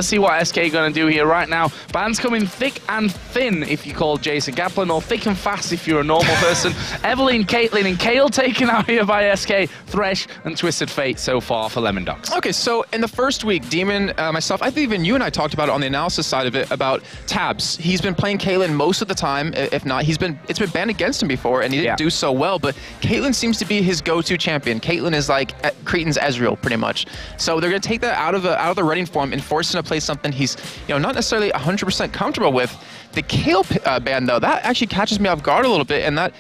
Let's see what SK going to do here right now. Bans coming thick and thin if you call Jason Gaplin, or thick and fast if you're a normal person. Evelyn, Caitlyn, and Kale taken out here by SK, Thresh, and Twisted Fate so far for Lemondogs. Okay, so in the first week, Demon, myself, I think even you and I talked about it on the analysis side of it, about Tabzz. He's been playing Caitlyn most of the time, if not, it's been banned against him before, and he didn't do so well, but Caitlyn seems to be his go-to champion. Caitlyn is like Cretan's Ezreal, pretty much. So they're going to take that out of the running for him and force him to play something he's not necessarily 100% comfortable with. The Kale ban, though, that actually catches me off guard a little bit, and that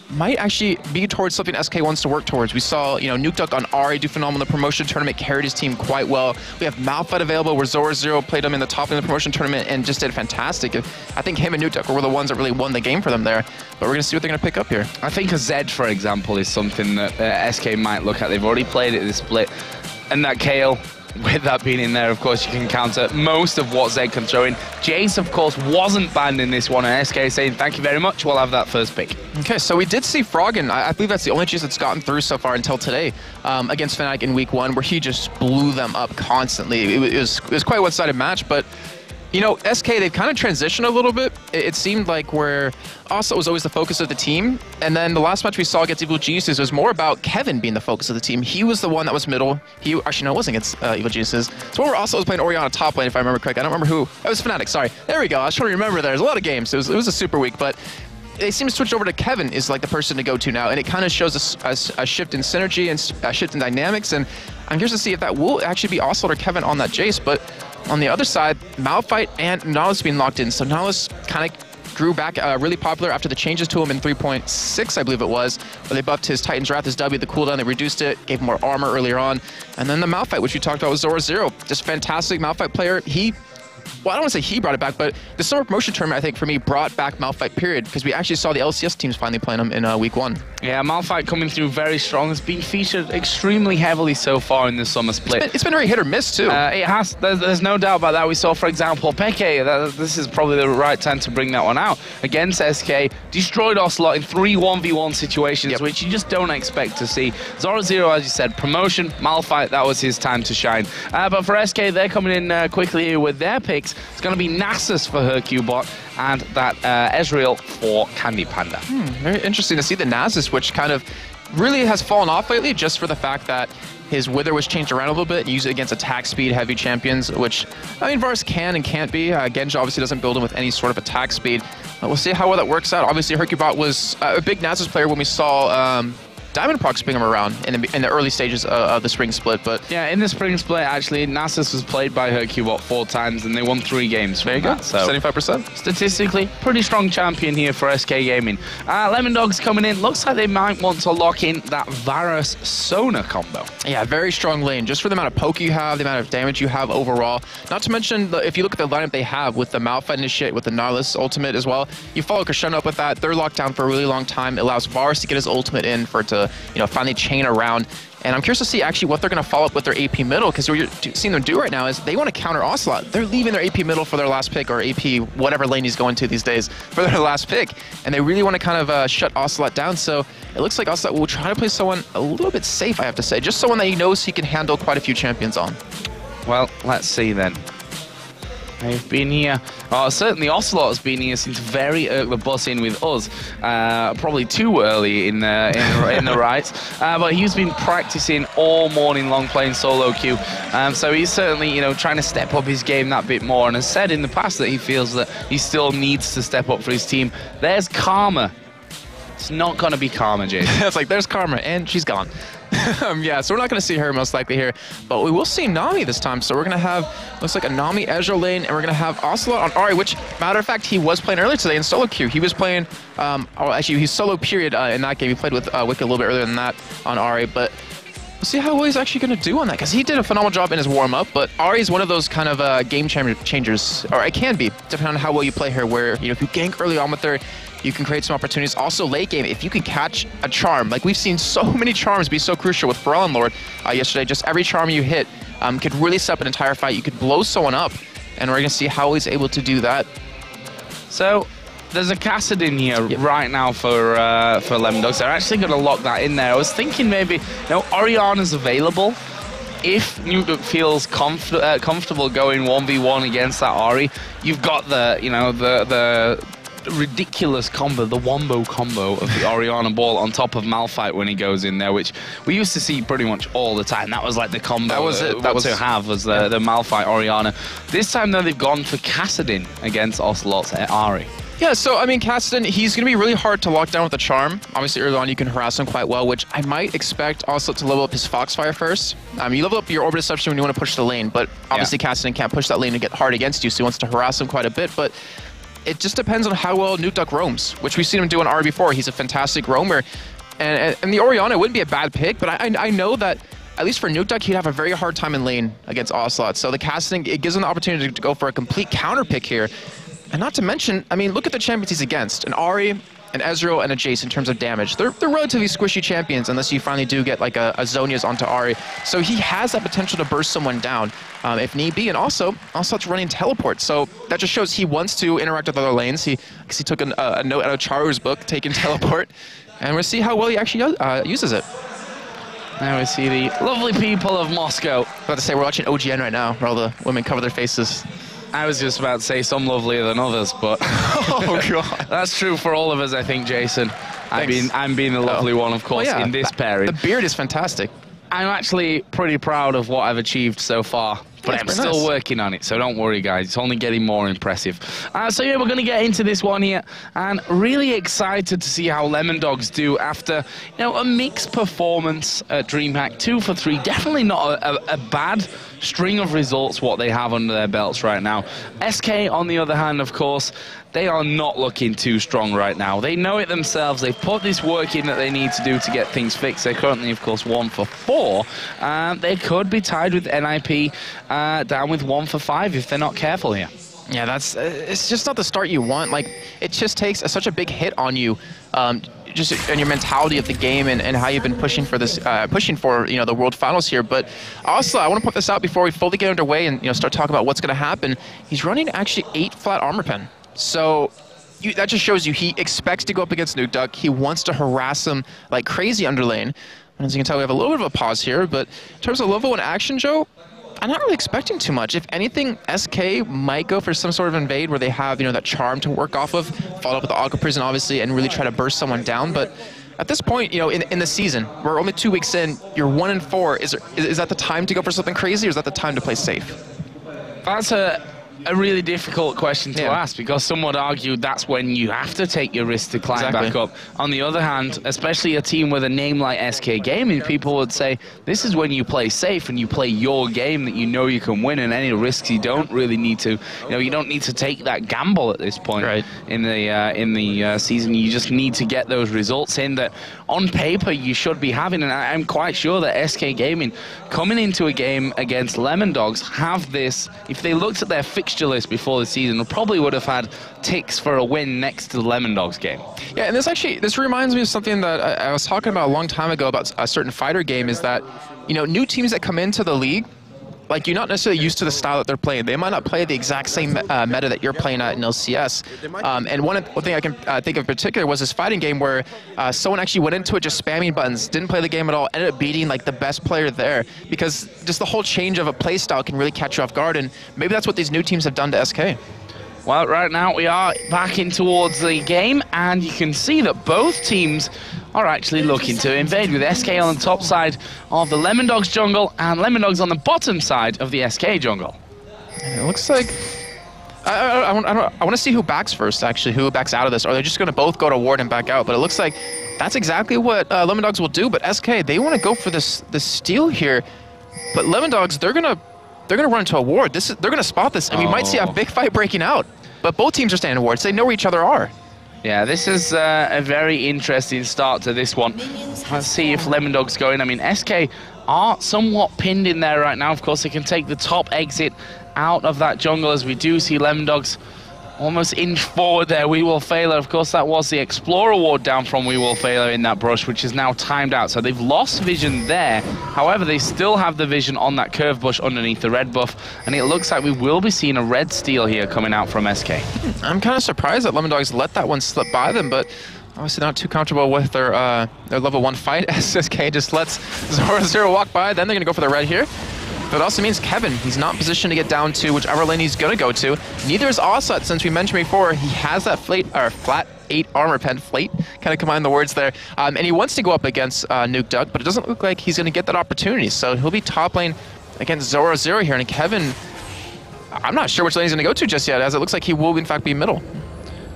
might actually be towards something SK wants to work towards. We saw, Nukeduck on Ahri do phenomenal in the promotion tournament, carried his team quite well. We have Malphite available, where Zorozero played him in the top in the promotion tournament and just did fantastic. I think him and Nukeduck were the ones that really won the game for them there. But we're going to see what they're going to pick up here. I think a Zed, for example, is something that SK might look at. They've already played it in the split. And that Kale, with that being in there, of course, you can counter most of what Zed can throw in. Jace, of course, wasn't banned in this one, and SK saying, thank you very much, we'll have that first pick. Okay, so we did see Froggen. I believe that's the only Jace that's gotten through so far until today, against Fnatic in week 1, where he just blew them up constantly. It was quite a one-sided match, but SK, they've kind of transitioned a little bit. It seemed like where ocelote was always the focus of the team, and then the last match we saw against Evil Geniuses was more about Kevin being the focus of the team. He was the one that was middle. Actually, no, it wasn't against Evil Geniuses. So when ocelote was playing Orianna top lane, if I remember correctly. I don't remember who. It was Fnatic, sorry. There we go. I was trying to remember there. There's a lot of games. It was a super week, but they seem to switch over to Kevin is like the person to go to now, and it kind of shows a shift in synergy and a shift in dynamics, and I'm curious to see if that will actually be ocelote or Kevin on that Jace. But on the other side, Malphite and Nautilus being locked in, so Nautilus kind of grew back really popular after the changes to him in 3.6, I believe it was, where they buffed his Titan's Wrath, his W, the cooldown, they reduced it, gave him more armor earlier on, and then the Malphite, which we talked about, was Zorozero, just fantastic Malphite player. Well, I don't want to say he brought it back, but the summer promotion tournament, I think, for me, brought back Malphite, period, because we actually saw the LCS teams finally playing him in week 1. Yeah, Malphite coming through very strong. It's been featured extremely heavily so far in the summer split. It's been very hit or miss, too. It has. There's no doubt about that. We saw, for example, Peke. This is probably the right time to bring that one out. Against SK, destroyed ocelote in 3 1v1 situations, which you just don't expect to see. Zorozero, as you said, promotion, Malphite, that was his time to shine. But for SK, they're coming in quickly here with their picks. It's going to be Nasus for hyrqBot and that Ezreal for CandyPanda. Very interesting to see the Nasus, which kind of really has fallen off lately, just for the fact that his wither was changed around a little bit and used it against attack speed heavy champions, which, I mean, Varus can and can't be. Genja obviously doesn't build him with any sort of attack speed. But we'll see how well that works out. Obviously, hyrqBot was a big Nasus player when we saw Diamond Proc spin him around in the early stages of the spring split, but yeah, in the spring split, actually, Nasus was played by hyrqBot 4 times, and they won 3 games. There you go, so 75%. Statistically, pretty strong champion here for SK Gaming. Lemondogs coming in. Looks like they might want to lock in that Varus Sona combo. Yeah, very strong lane, just for the amount of poke you have, the amount of damage you have overall. Not to mention, if you look at the lineup they have with the Malphite initiate, with the Nautilus ultimate as well, you follow Crescendo up with that. They're locked down for a really long time. It allows Varus to get his ultimate in for it to finally chain around. And I'm curious to see actually what they're going to follow up with their AP middle, because what you're seeing them do right now is they want to counter ocelote. They're leaving their AP middle for their last pick, or AP whatever lane he's going to these days for their last pick. And they really want to kind of shut ocelote down. So it looks like ocelote will try to play someone a little bit safe, I have to say. Just someone that he knows he can handle quite a few champions on. Well, let's see then. They've been here. Certainly ocelote has been here since very early the bus in with us. Probably too early in the rights. But he's been practicing all morning long playing solo queue. So he's certainly, trying to step up his game that bit more, and has said in the past that he feels that he still needs to step up for his team. There's Karma. It's not going to be Karma, Jason. It's like, there's Karma, and she's gone. Yeah, so we're not going to see her most likely here, but we will see Nami this time. So we're going to have, looks like a Nami Ezreal lane, and we're going to have ocelote on Ahri, which, matter of fact, he was playing earlier today in solo queue. He was playing, actually, he's solo period in that game. He played with Wicked a little bit earlier than that on Ahri, but we'll see how well he's actually going to do on that, because he did a phenomenal job in his warm-up, but Ahri is one of those kind of game changers, or it can be, depending on how well you play her, where, if you gank early on with her, you can create some opportunities. Also, late game, if you can catch a charm, like we've seen so many charms be so crucial with Pharrell Lord yesterday, just every charm you hit could really set up an entire fight. You could blow someone up, and we're going to see how he's able to do that. So, there's a Kassadin here right now for Lemondogs. They're actually going to lock that in there. I was thinking maybe, Orianna's available. if Nukeduck feels comfortable going 1v1 against that Ahri, you've got the, you know, the ridiculous combo, the wombo combo of the Orianna ball on top of Malphite when he goes in there, which we used to see pretty much all the time. That was like the combo that was it. That was to have, was the Malphite Orianna. This time though, they've gone for Kassadin against Ocelot's Ahri. Yeah, so I mean, Kassadin, he's going to be really hard to lock down with the charm. Obviously, early on, you can harass him quite well, which I might expect Ocelot to level up his Foxfire first. You level up your Orbit Deception when you want to push the lane, but obviously Kassadin can't push that lane and get hard against you, so he wants to harass him quite a bit. But it just depends on how well Nukeduck roams, which we've seen him do on Ahri before. He's a fantastic roamer. And the Orianna wouldn't be a bad pick, but I know that at least for Nukeduck, he'd have a very hard time in lane against Ocelot. So the Kassadin, it gives him the opportunity to go for a complete counter pick here. And not to mention, I mean, look at the champions he's against. An Ahri, an Ezreal, and a Jace in terms of damage. They're relatively squishy champions unless you finally do get like a Zhonya's onto Ahri. So he has that potential to burst someone down if need be. And also it's running teleport. So that just shows he wants to interact with other lanes. He took a note out of Charu's book, taking teleport. And we'll see how well he actually uses it. Now we see the lovely people of Moscow. I was about to say, we're watching OGN right now, where all the women cover their faces. I was just about to say some lovelier than others, but oh god, that's true for all of us, I think, Jason. I'm being the lovely one, of course, in this pairing. The beard is fantastic. I'm actually pretty proud of what I've achieved so far, but I'm still working on it, so don't worry, guys. It's only getting more impressive. So yeah, we're going to get into this one here, and really excited to see how Lemondogs do after, you know, a mixed performance at DreamHack. 2 for 3, definitely not a bad string of results what they have under their belts right now. SK, on the other hand, of course, they are not looking too strong right now. They know it themselves. They've put this work in that they need to do to get things fixed. They're currently, of course, 1 for 4. They could be tied with NIP down with 1 for 5 if they're not careful here. Yeah, that's it's just not the start you want. Like, it just takes such a big hit on you, just in your mentality of the game and how you've been pushing for this, you know, the World Finals here. But also, I want to point this out before we fully get underway and, you know, start talking about what's going to happen. He's running actually 8 flat armor pen. So that just shows you he expects to go up against Nukeduck. He wants to harass him like crazy under lane. And as you can tell, we have a little bit of a pause here. But in terms of level 1 action, Joe, I'm not really expecting too much. If anything, SK might go for some sort of invade where they have, you know, that charm to work off of, follow up with the Aqua Prison, obviously, and really try to burst someone down. But at this point, you know, in the season, we're only 2 weeks in, you're 1 and 4. Is that the time to go for something crazy, or is that the time to play safe? That's a really difficult question to ask, because some would argue that's when you have to take your risk to climb back up. On the other hand, especially a team with a name like SK Gaming, people would say this is when you play safe and you play your game that you know you can win, and any risks you don't really need to, you know, you don't need to take that gamble at this point in the season. You just need to get those results in that on paper you should be having, and I'm quite sure that SK Gaming coming into a game against Lemondogs have this. If they looked at their fixture list before the season, they probably would have had ticks for a win next to the Lemondogs game. Yeah, and this reminds me of something that I was talking about a long time ago about a certain fighter game, is that, you know, new teams that come into the league, like, you're not necessarily used to the style that they're playing. They might not play the exact same meta that you're playing at in LCS. And one thing I can think of in particular was this fighting game where someone actually went into it just spamming buttons, didn't play the game at all, ended up beating like the best player there, because just the whole change of a play style can really catch you off guard, and maybe that's what these new teams have done to SK. Well, right now we are back in towards the game, and you can see that both teams are actually looking to invade, with SK on the top side of the Lemondogs jungle and Lemondogs on the bottom side of the SK jungle. And it looks like I want to see who backs first, actually, who backs out of this. Or they're just going to both go to ward and back out. But it looks like that's exactly what Lemondogs will do. But SK, they want to go for this steal here. But Lemondogs, they're gonna run into a ward. They're gonna spot this, and we might see a big fight breaking out. But both teams are standing in wards. They know where each other are. Yeah, this is a very interesting start to this one. Let's see if Lemondogs go in. I mean, SK are somewhat pinned in there right now. Of course, they can take the top exit out of that jungle, as we do see Lemondogs almost inch forward there. wewillfailer, of course, that was the Explorer ward down from wewillfailer in that brush, which is now timed out. So they've lost vision there. However, they still have the vision on that curve bush underneath the red buff, and it looks like we will be seeing a red steal here coming out from SK. I'm kind of surprised that Lemondogs let that one slip by them, but obviously not too comfortable with their level 1 fight. SSK just lets Zorozero walk by, then they're going to go for the red here. But it also means Kevin, he's not positioned to get down to whichever lane he's going to go to. Neither is ocelote, since we mentioned before, he has that flat 8 armor pen, flate, kind of combine the words there. And he wants to go up against Nukeduck, but it doesn't look like he's going to get that opportunity. So he'll be top lane against Zorozero here. And Kevin, I'm not sure which lane he's going to go to just yet, as it looks like he will in fact be middle.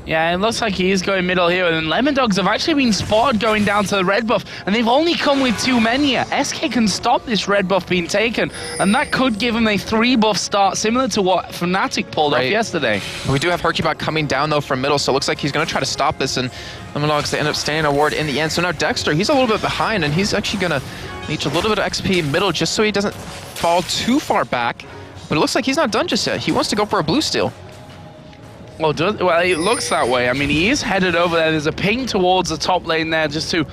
Yeah, it looks like he is going middle here, and then Lemondogs have actually been spotted going down to the red buff, and they've only come with 2 men here. SK can stop this red buff being taken, and that could give him a 3 buff start, similar to what Fnatic pulled off yesterday. We do have hyrqBot coming down, though, from middle, so it looks like he's going to try to stop this, and Lemondogs, they end up staying a ward in the end. So now Dexter, he's a little bit behind, and he's actually going to leech a little bit of XP middle just so he doesn't fall too far back. But it looks like he's not done just yet. He wants to go for a blue steal. Well, it looks that way. I mean, he is headed over there. There's a ping towards the top lane there just to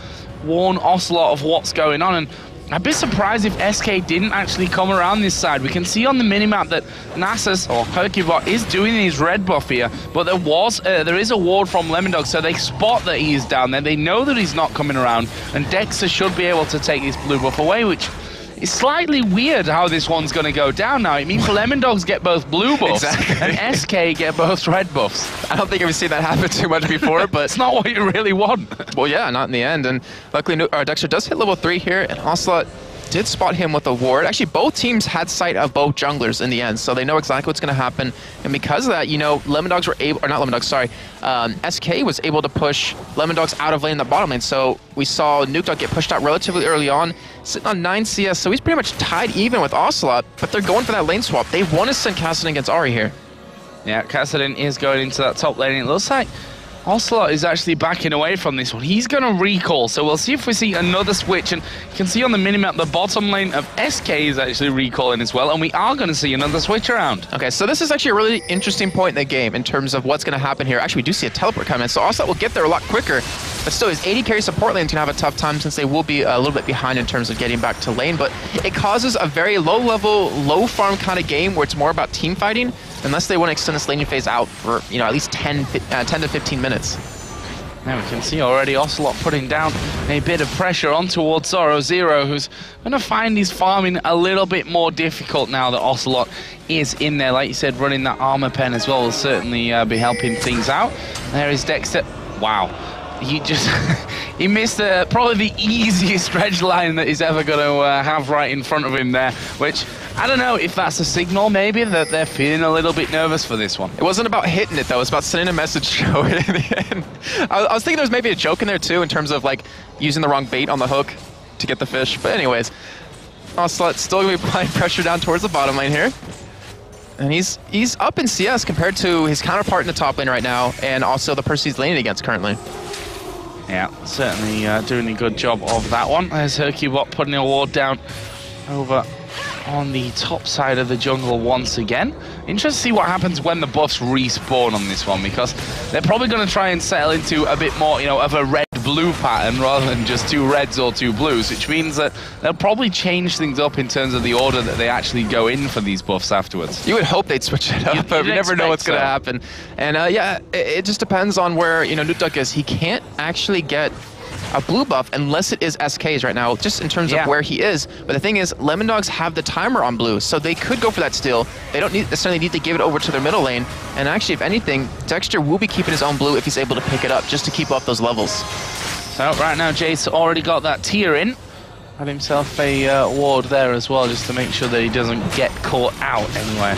warn ocelote of what's going on. And I'd be surprised if SK didn't actually come around this side. We can see on the minimap that Nasus, or hyrqBot, is doing his red buff here. But there is a ward from Lemondogs, so they spot that he's down there. They know that he's not coming around. And Dexter should be able to take this blue buff away, which... it's slightly weird how this one's going to go down now. It means Lemondogs get both blue buffs and SK get both red buffs. I don't think I've seen that happen too much before, but... it's not what you really want. Well, yeah, not in the end. And luckily, Dexter does hit level 3 here, and ocelote did spot him with a ward. Actually, both teams had sight of both junglers in the end, so they know exactly what's going to happen. And because of that, you know, Lemondogs were able... or not Lemondogs, sorry. SK was able to push Lemondogs out of lane in the bottom lane. So we saw Nukeduck get pushed out relatively early on, sitting on 9 CS, so he's pretty much tied even with ocelote, but they're going for that lane swap. They want to send Kassadin against Ahri here. Yeah, Kassadin is going into that top lane. It looks like ocelote is actually backing away from this one. He's going to recall, so we'll see if we see another switch. And you can see on the minimap the bottom lane of SK is actually recalling as well, and we are going to see another switch around. Okay, so this is actually a really interesting point in the game in terms of what's going to happen here. Actually, we do see a teleport coming in, so ocelote will get there a lot quicker, but still his 80 carry support lane's going to have a tough time since they will be a little bit behind in terms of getting back to lane, but it causes a very low-level, low-farm kind of game where it's more about team fighting, unless they want to extend this laning phase out for, you know, at least 10 to 15 minutes. Now we can see already ocelote putting down a bit of pressure on towards Zorozero, who's going to find his farming a little bit more difficult now that ocelote is in there. Like you said, running that armor pen as well will certainly be helping things out. There is Dexter. Wow. He just he missed probably the easiest dredge line that he's ever going to have right in front of him there, which I don't know if that's a signal maybe that they're feeling a little bit nervous for this one. It wasn't about hitting it though, it was about sending a message show in the end. I was thinking there was maybe a joke in there too in terms of like using the wrong bait on the hook to get the fish, but anyways, ocelote still going to be applying pressure down towards the bottom lane here. And he's up in CS compared to his counterpart in the top lane right now, and also the person he's laning against currently. Yeah, certainly doing a good job of that one. There's hyrqBot putting a ward down over on the top side of the jungle once again. Interesting to see what happens when the buffs respawn on this one, because they're probably going to try and settle into a bit more, you know, of a red-blue pattern rather than just 2 reds or 2 blues, which means that they'll probably change things up in terms of the order that they actually go in for these buffs afterwards. You would hope they'd switch it up, but we never know what's going to happen. And yeah, it just depends on where, you know, Nukeduck is. He can't actually get a blue buff unless it is SK's right now, just in terms of where he is. But the thing is, Lemondogs have the timer on blue, so they could go for that steal. They don't necessarily need to give it over to their middle lane. And actually, if anything, Dexter will be keeping his own blue if he's able to pick it up, just to keep up those levels. So right now, Jace already got that tier in. Had himself a ward there as well, just to make sure that he doesn't get caught out anywhere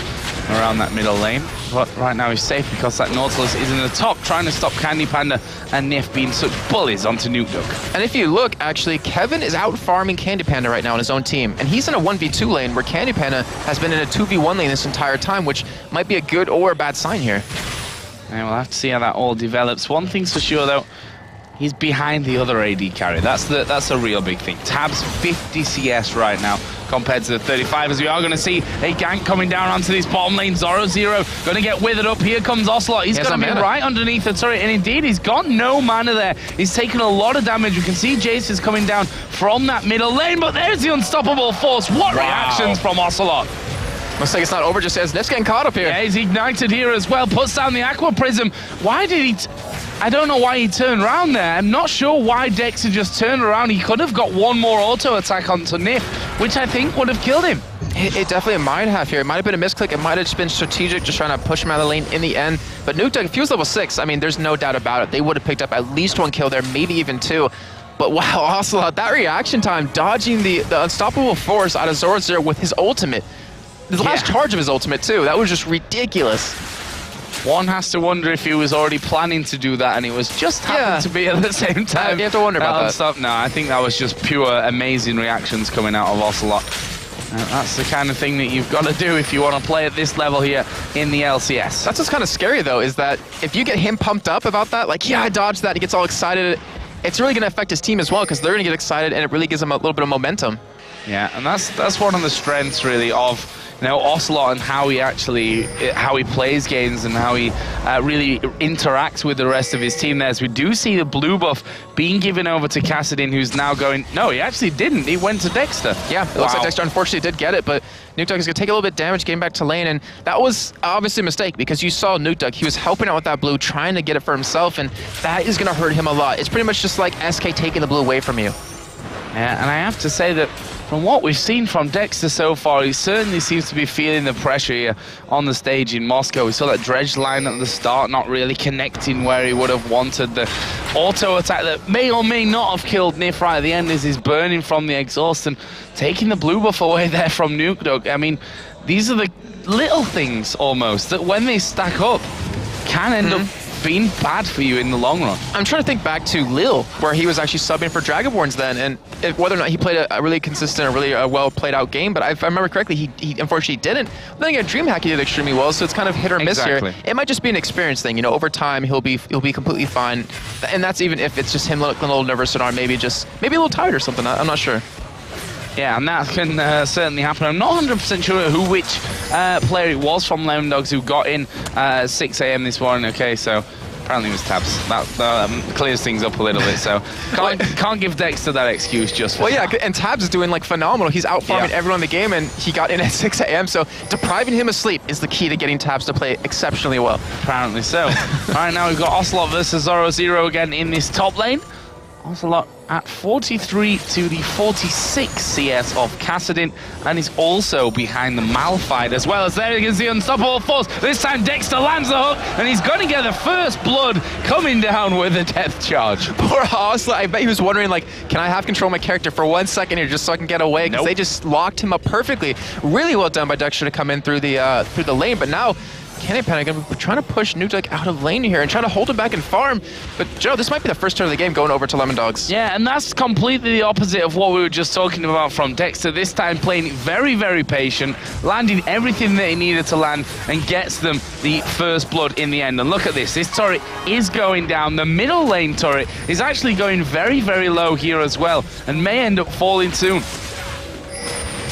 around that middle lane. But right now he's safe because that Nautilus is in the top, trying to stop CandyPanda and Nyph being such bullies onto Nukeduck. And if you look, actually, Kevin is out farming CandyPanda right now on his own team. And he's in a 1v2 lane where CandyPanda has been in a 2v1 lane this entire time, which might be a good or a bad sign here. And we'll have to see how that all develops. One thing's for sure, though, he's behind the other AD carry. That's a real big thing. Tabzz 50 CS right now compared to the 35, as we are going to see a gank coming down onto this bottom lane. Zorozero going to get withered up. Here comes ocelote. He's going to be right underneath the turret, and indeed, he's got no mana there. He's taken a lot of damage. You can see Jace is coming down from that middle lane, but there's the unstoppable force. What reactions from ocelote. Looks like it's not over just as Nyph's getting caught up here. Yeah, he's ignited here as well. Puts down the Aqua Prism. Why did he... I don't know why he turned around there. I'm not sure why Dexter just turned around. He could have got one more auto attack onto Nyph, which I think would have killed him. It definitely might have here. It might have been a misclick. It might have just been strategic, just trying to push him out of the lane in the end. But Nukeduck, if he was level 6, I mean, there's no doubt about it. They would have picked up at least 1 kill there, maybe even 2. But wow, Ocelote, that reaction time, dodging the unstoppable force out of Zorozero with his ultimate. The last charge of his ultimate, too. That was just ridiculous. One has to wonder if he was already planning to do that and it was just happened to be at the same time. You have to wonder about that. No, I think that was just pure amazing reactions coming out of Ocelote. That's the kind of thing that you've got to do if you want to play at this level here in the LCS. That's what's kind of scary, though, is that if you get him pumped up about that, like, yeah, I dodged that, he gets all excited, it's really going to affect his team as well because they're going to get excited and it really gives them a little bit of momentum. Yeah, and that's one of the strengths, really, of Ocelote and how he plays games and how he really interacts with the rest of his team there. As we do see the blue buff being given over to Kassadin, who's now going... No, he actually didn't. He went to Dexter. Yeah, it looks like Dexter unfortunately did get it, but Nukeduck is going to take a little bit of damage getting back to lane, and that was obviously a mistake because you saw Nukeduck. He was helping out with that blue, trying to get it for himself, and that is going to hurt him a lot. It's pretty much just like SK taking the blue away from you. Yeah, and I have to say that from what we've seen from Dexter so far, he certainly seems to be feeling the pressure here on the stage in Moscow. We saw that dredge line at the start not really connecting where he would have wanted. The auto attack that may or may not have killed Nyph right at the end as he's burning from the exhaust and taking the blue buff away there from Nukeduck. I mean, these are the little things almost that when they stack up can end up being bad for you in the long run. I'm trying to think back to Lil, where he was actually subbing for Dragonborns then, and whether or not he played a really consistent, a really well played out game, but if I remember correctly, he unfortunately didn't. But then again, DreamHack he did extremely well, so it's kind of hit or miss here. It might just be an experience thing, you know, over time he'll be completely fine, and that's even if it's just him looking a little nervous or maybe a little tired or something, I'm not sure. Yeah, and that can certainly happen. I'm not 100% sure which player it was from Lemondogs who got in 6 AM this morning. Okay, so apparently it was Tabzz. That clears things up a little bit, so can't give Dexter that excuse just for Well, yeah, and Tabzz is doing like phenomenal. He's out farming everyone in the game, and he got in at 6 AM, so depriving him of sleep is the key to getting Tabzz to play exceptionally well. Apparently so. All right, now we've got Ocelote versus Zorozero again in this top lane. Ocelote at 43 to the 46 CS of Kassadin, and is also behind the Malphite as well. As there is the unstoppable force. This time Dexter lands the hook, and he's going to get the first blood coming down with a death charge. Poor Ocelote, I bet he was wondering, like, can I have control of my character for 1 second here just so I can get away? Because they just locked him up perfectly. Really well done by Dexter to come in through the lane, but now CandyPanda going to be trying to push Nukeduck out of lane here and trying to hold him back and farm. But Joe, this might be the first turn of the game going over to Lemondogs. Yeah, and that's completely the opposite of what we were just talking about from Dexter. This time playing very, very patient, landing everything that he needed to land, and gets them the first blood in the end. And look at this. This turret is going down. The middle lane turret is actually going very, very low here as well, and may end up falling soon.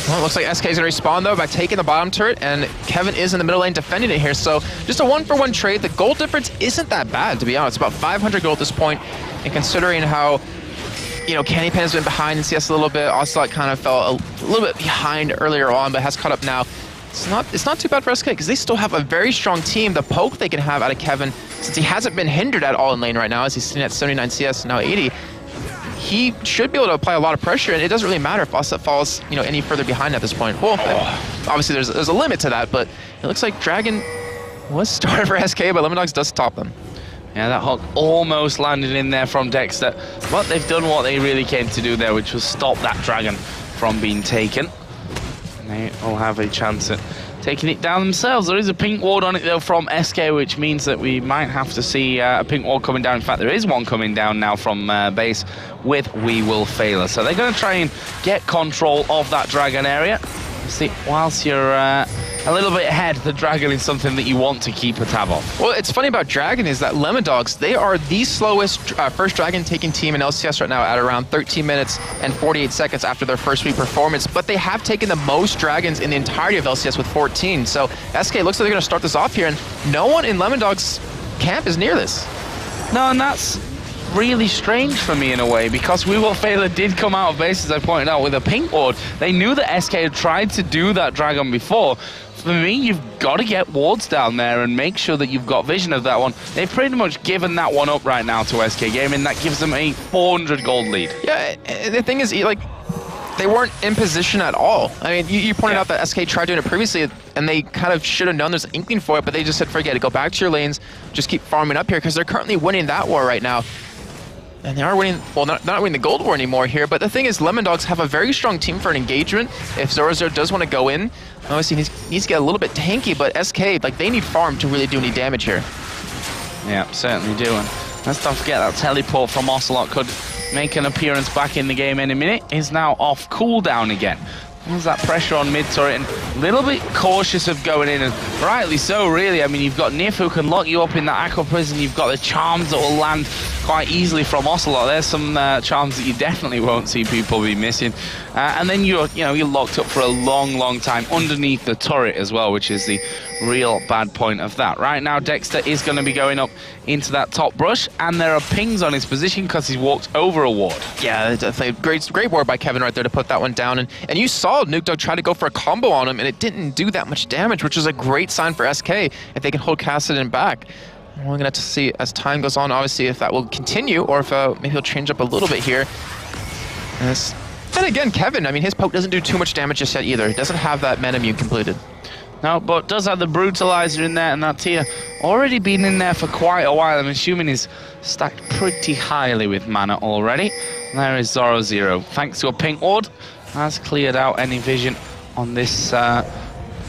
Well, it looks like SK is going to respawn, though, by taking the bottom turret, and Kevin is in the middle lane defending it here. So just a 1-for-1 trade. The gold difference isn't that bad, to be honest. It's about 500 gold at this point, and considering how, you know, CandyPanda's been behind in CS a little bit, Ocelote kind of fell a little bit behind earlier on, but has caught up now. It's not too bad for SK, because they still have a very strong team. The poke they can have out of Kevin, since he hasn't been hindered at all in lane right now, as he's sitting at 79 CS, now 80. He should be able to apply a lot of pressure, and it doesn't really matter if Ocelote falls, you know, any further behind at this point. Well, obviously there's a limit to that, but it looks like Dragon was started for SK, but Lemondogs does stop them. Yeah, that hook almost landed in there from Dexter, but they've done what they really came to do there, which was stop that Dragon from being taken. And they will have a chance at taking it down themselves. There is a pink ward on it, though, from SK, which means that we might have to see a pink ward coming down. In fact, there is one coming down now from base with wewillfailer. So they're going to try and get control of that Dragon area. See, whilst you're a little bit ahead, the Dragon is something that you want to keep a tab on. Well, it's funny about Dragon is that Lemondogs, they are the slowest first Dragon taking team in LCS right now at around 13 minutes and 48 seconds after their first week performance, but they have taken the most Dragons in the entirety of LCS with 14. So SK looks like they're going to start this off here, and no one in Lemondogs camp is near this. No, and that's really strange for me in a way, because wewillfailer did come out of base, as I pointed out, with a pink ward. They knew that SK had tried to do that Dragon before. for me, you've got to get wards down there and make sure that you've got vision of that one. They've pretty much given that one up right now to SK Gaming. That gives them a 400 gold lead. Yeah, the thing is, like, they weren't in position at all. I mean, you pointed out that SK tried doing it previously, and they kind of should have known there's an inkling for it, but they just said, forget it, go back to your lanes, just keep farming up here, because they're currently winning that war right now. And they are winning, well, not winning the gold war anymore here, but the thing is, Lemondogs have a very strong team for an engagement. If Zorozero does want to go in, obviously he needs to get a little bit tanky, but SK, like, they need farm to really do any damage here. Yeah, certainly do. And let's not forget that teleport from Ocelot could make an appearance back in the game any minute. Is now off cooldown again. There's that pressure on mid turret and a little bit cautious of going in, and rightly so, really. I mean, you've got Nyph who can lock you up in that aqua prison. You've got the charms that will land quite easily from Ocelot. There's some charms that you definitely won't see people be missing. And then you're locked up for a long time underneath the turret as well, which is the real bad point of that. Right now, Dexter is going to be going up into that top brush, and there are pings on his position because he's walked over a ward. Yeah, definitely great ward by Kevin right there to put that one down. And you saw Nukeduck try to go for a combo on him, and it didn't do that much damage, which is a great sign for SK if they can hold Kassadin back. We're going to have to see as time goes on, obviously, if that will continue or if maybe he'll change up a little bit here. And again, Kevin, I mean, his poke doesn't do too much damage just yet either. He doesn't have that mana immune completed. No, but does have the Brutalizer in there, and that tier already been in there for quite a while. I'm assuming he's stacked pretty highly with mana already. And there is Zorozero. Thanks to a pink ward, has cleared out any vision on this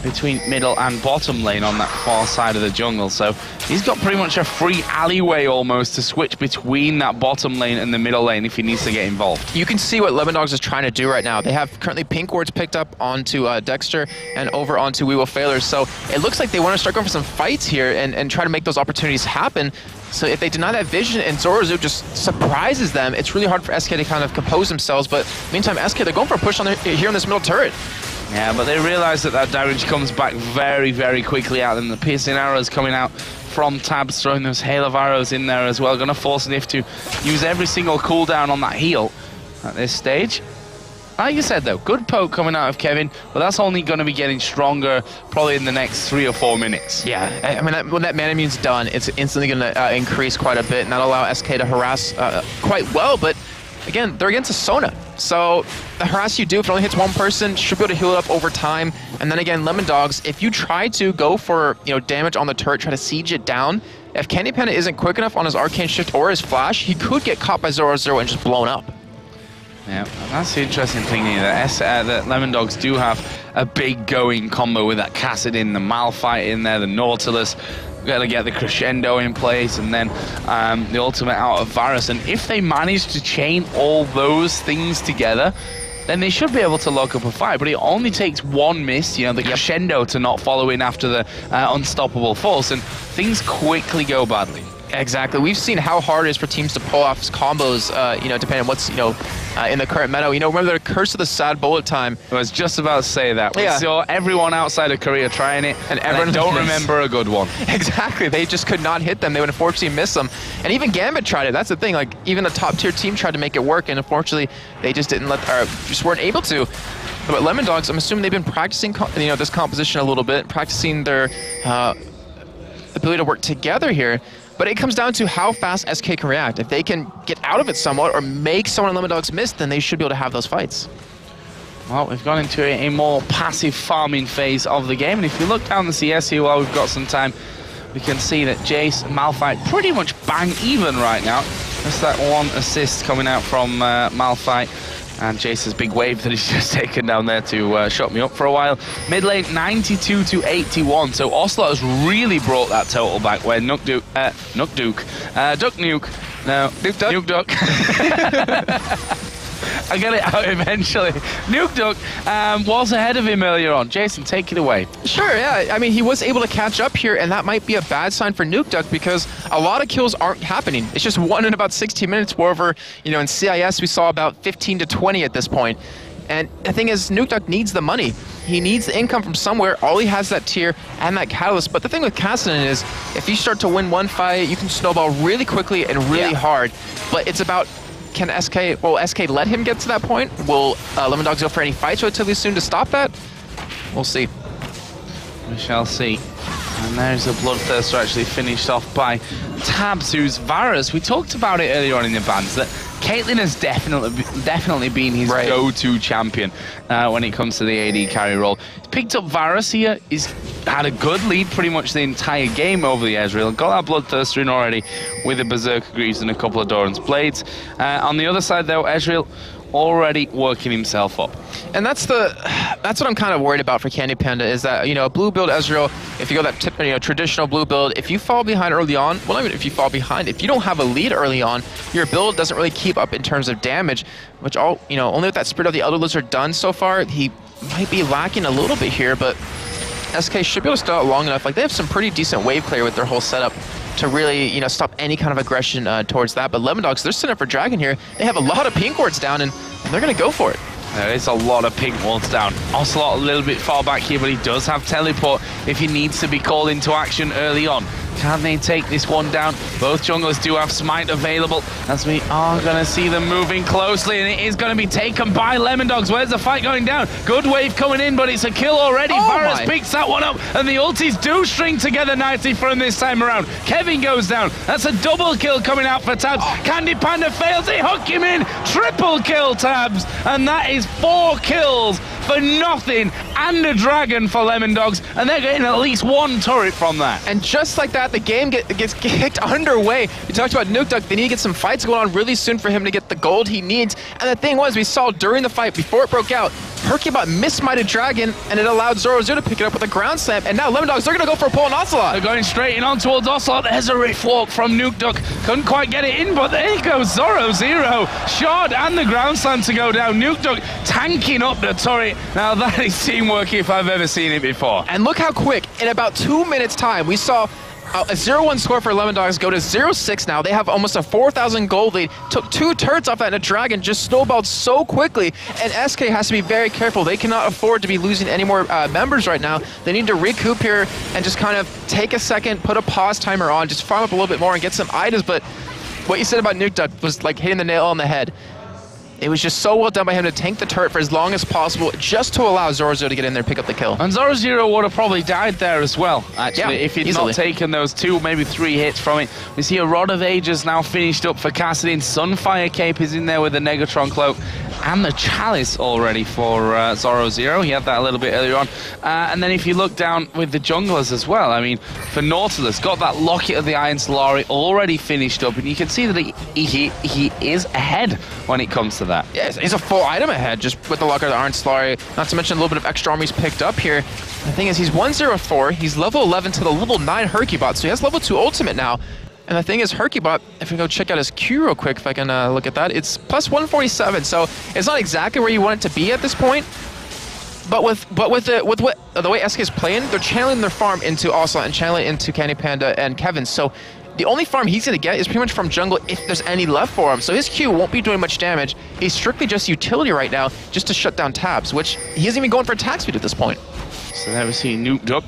between middle and bottom lane on that far side of the jungle. So he's got pretty much a free alleyway almost to switch between that bottom lane and the middle lane if he needs to get involved. You can see what Lemondogs is trying to do right now. They have currently pink wards picked up onto Dexter and over onto wewillfailer. So it looks like they want to start going for some fights here and try to make those opportunities happen. So if they deny that vision and Zorozero just surprises them, it's really hard for SK to kind of compose themselves. But meantime, SK, they're going for a push on here on this middle turret. Yeah, but they realize that damage comes back very quickly out, and the piercing arrows coming out from Tabzz, throwing those hail of arrows in there as well. Going to force Nyph to use every single cooldown on that heal at this stage. Like you said, though, good poke coming out of Kevin, but that's only going to be getting stronger probably in the next 3 or 4 minutes. Yeah, I mean, when that mana immune's done, it's instantly going to increase quite a bit, and that'll allow SK to harass quite well, but again, they're against a Sona. So the harass you do, if it only hits one person, should be able to heal it up over time. And then again, Lemondogs, if you try to go for damage on the turret, try to siege it down, if CandyPanda isn't quick enough on his arcane shift or his flash, he could get caught by Zorozero and just blown up. Yeah, that's the interesting thing here, that Lemondogs do have a big going combo with that Kassadin, the Malphite in there, the Nautilus. Got to get the crescendo in place, and then the ultimate out of Varus. And if they manage to chain all those things together, then they should be able to lock up a fight. But it only takes one miss, the crescendo to not follow in after the unstoppable force, and things quickly go badly. Exactly. We've seen how hard it is for teams to pull off combos, depending on what's, in the current meta. Remember the curse of the sad bullet time? I was just about to say that. We saw everyone outside of Korea trying it, and everyone don't remember a good one. Exactly. They just could not hit them. They would unfortunately miss them. And even Gambit tried it. That's the thing. Like, even the top tier team tried to make it work, and unfortunately, they just just weren't able to. But Lemondogs, I'm assuming they've been practicing, this composition a little bit, practicing their ability to work together here. But it comes down to how fast SK can react. If they can get out of it somewhat or make someone in Lemondogs miss, then they should be able to have those fights. Well, we've gone into a more passive farming phase of the game. And if you look down the CS here while we've got some time, we can see that Jace and Malphite pretty much bang even right now. Just that one assist coming out from Malphite. And Jace's big wave that he's just taken down there to shut me up for a while. Mid lane 92 to 81. So Ocelot has really brought that total back where Nukeduck. I got it out eventually. Nukeduck was ahead of him earlier on. Jason, take it away. Sure, yeah. I mean, he was able to catch up here, and that might be a bad sign for Nukeduck because a lot of kills aren't happening. It's just one in about 16 minutes, wherever, in CIS we saw about 15 to 20 at this point. And the thing is, Nukeduck needs the money. He needs the income from somewhere. All he has is that tier and that catalyst. But the thing with Kassadin is, if you start to win one fight, you can snowball really quickly and really hard. But it's about, can SK let him get to that point? Will Lemondogs go for any fights relatively soon to stop that? We'll see. We shall see. And there's a Bloodthirster actually finished off by Tabzz, who's Varus. We talked about it earlier on in the bans that Caitlyn has definitely been his go-to champion when it comes to the AD carry role. He's picked up Varus here. He's had a good lead pretty much the entire game over the Ezreal. Got that Bloodthirster in already with the Berserker Greaves and a couple of Doran's Blades. On the other side though, Ezreal already working himself up. And that's what I'm kind of worried about for CandyPanda is that, you know, blue build Ezreal, if you go that traditional blue build, if you fall behind early on, well, not even if you fall behind, if you don't have a lead early on, your build doesn't really keep up in terms of damage, which only with that Spirit of the Elder Lizard done so far, he might be lacking a little bit here, but SK should be able to stay out long enough. Like, they have some pretty decent wave clear with their whole setup to really, you know, stop any kind of aggression towards that. But Lemondogs, they're sitting up for Dragon here. They have a lot of pink wards down, and they're going to go for it. There is a lot of pink wards down. Ocelot a little bit far back here, but he does have teleport if he needs to be called into action early on. Can they take this one down? Both junglers do have smite available, as we are going to see them moving closely, and it is going to be taken by Lemondogs. Where's the fight going down? Good wave coming in, but it's a kill already. Varus picks that one up, and the ultis do string together nicely for him this time around. Kevin goes down. That's a double kill coming out for Tabzz. CandyPanda fails. They hook him in. Triple kill, Tabzz. And that is 4 kills for nothing and a dragon for Lemondogs, and they're getting at least 1 turret from that. And just like that, the game gets kicked underway. We talked about Nukeduck. They need to get some fights going on really soon for him to get the gold he needs. And the thing was, we saw during the fight, before it broke out, hyrqBot mismited Dragon, and it allowed Zorozero to pick it up with a ground slam. And now Lemondogs, they're going to go for a pull on Ocelot. They're going straight in on towards Ocelot. There's a rift walk from Nukeduck. Couldn't quite get it in, but there goes Zorozero. Shard and the ground slam to go down. Nukeduck tanking up the turret. Now that is teamwork if I've ever seen it before. And look how quick, in about 2 minutes time, we saw a 0-1 score for Lemondogs go to 0-6 now. They have almost a 4,000 gold lead. Took 2 turrets off that, and a dragon just snowballed so quickly. And SK has to be very careful. They cannot afford to be losing any more members right now. They need to recoup here and just kind of take a second, put a pause timer on, just farm up a little bit more and get some items. But what you said about Nukeduck was like hitting the nail on the head. It was just so well done by him to tank the turret for as long as possible, just to allow Zorozero to get in there and pick up the kill. And Zorozero would have probably died there as well, actually, if he'd not taken those 2, maybe 3 hits from it. We see a Rod of Ages now finished up for Cassidy. Sunfire Cape is in there with the Negatron Cloak. And the Chalice already for Zorozero. He had that a little bit earlier on. And then if you look down with the junglers as well, I mean, for Nautilus, got that Locket of the Iron Solari already finished up. And you can see that he is ahead when it comes to that. Yeah, he's a full item ahead just with the Locket of the Iron Solari. Not to mention a little bit of extra armies picked up here. The thing is, he's 104. He's level 11 to the level 9 hyrqBot. So he has level 2 ultimate now. And the thing is, hyrqBot, if we go check out his Q real quick, if I can look at that, it's plus 147. So it's not exactly where you want it to be at this point. But with the way SK is playing, they're channeling their farm into Ocelot and channeling into CandyPanda and Kevin. So the only farm he's going to get is pretty much from jungle if there's any left for him. So his Q won't be doing much damage. He's strictly just utility right now, just to shut down Tabzz, which he isn't even going for attack speed at this point. So there we see Nukeduck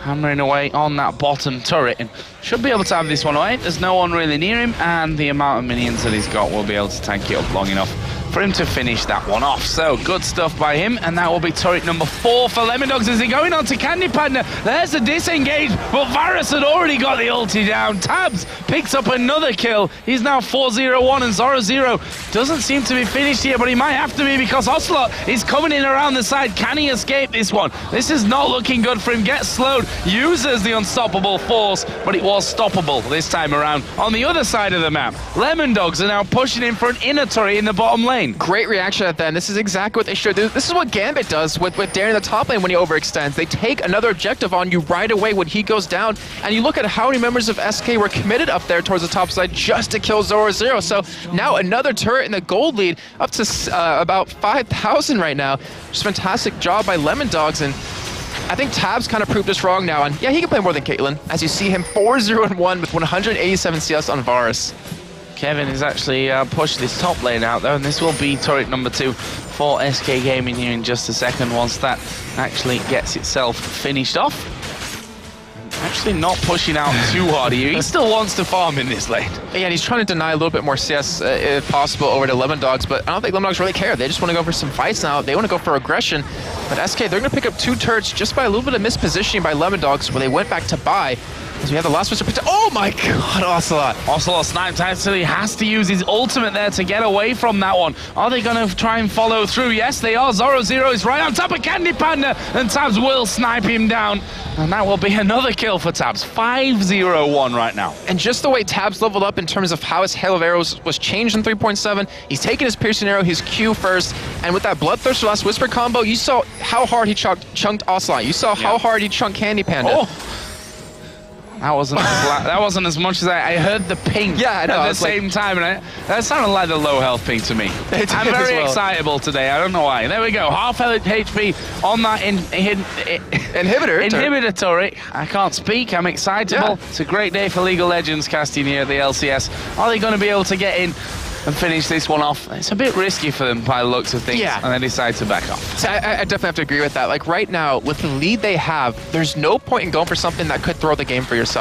hammering away on that bottom turret, and should be able to have this one away. There's no one really near him, and the amount of minions that he's got will be able to tank it up long enough for him to finish that one off. So good stuff by him, and that will be turret number 4 for Lemondogs as they're going on to CandyPanda. There's a disengage, but Varus had already got the ulti down. Tabzz picks up another kill. He's now 4-0-1, and Zorozero doesn't seem to be finished here, but he might have to be because Ocelot is coming in around the side. Can he escape this one? This is not looking good for him. Gets slowed, uses the unstoppable force, but it was stoppable this time around. On the other side of the map, Lemondogs are now pushing in for an inner turret in the bottom lane. Great reaction at that, and this is exactly what they should do. This is what Gambit does with Darren in the top lane when he overextends. They take another objective on you right away when he goes down, and you look at how many members of SK were committed up there towards the top side just to kill Zorozero. So now another turret in the gold lead, up to about 5,000 right now. Just fantastic job by Lemondogs, and I think Tabzz kind of proved us wrong now, and yeah, he can play more than Caitlyn, as you see him 4-0-1 with 187 CS on Varus. Kevin has actually pushed this top lane out though, and this will be turret number 2 for SK Gaming here in just a second once that actually gets itself finished off. actually not pushing out too hard here. He still wants to farm in this lane. Yeah, and he's trying to deny a little bit more CS, if possible, over to Lemondogs, but I don't think Lemondogs really care. They just want to go for some fights now. They want to go for aggression. But SK, they're going to pick up 2 turrets just by a little bit of mispositioning by Lemondogs, where they went back to buy. As we have the last Mr. Pizza. Oh my god, Ocelot. Ocelot sniped, actually has to use his ultimate there to get away from that one. Are they going to try and follow through? Yes, they are. Zorozero is right on top of CandyPanda, and Tabzz will snipe him down. And that will be another kill for Tabzz. 5-0-1 right now. And just the way Tabzz leveled up in terms of how his hail of arrows was changed in 3.7, he's taking his piercing arrow, his Q first, and with that Bloodthirster Last Whisper combo, you saw how hard he chunked Ocelot. You saw how hard he chunked CandyPanda. Oh. That wasn't as much as I heard the ping at the same time, and that sounded like the low health ping to me. I'm very excitable today. I don't know why. There we go. Half HP on that inhibitor turret. I can't speak. I'm excitable. Yeah. It's a great day for League of Legends casting here at the LCS. Are they going to be able to get in and finish this one off? It's a bit risky for them by the looks of things, and they decide to back off. So I definitely have to agree with that. Like right now, with the lead they have, there's no point in going for something that could throw the game for yourself.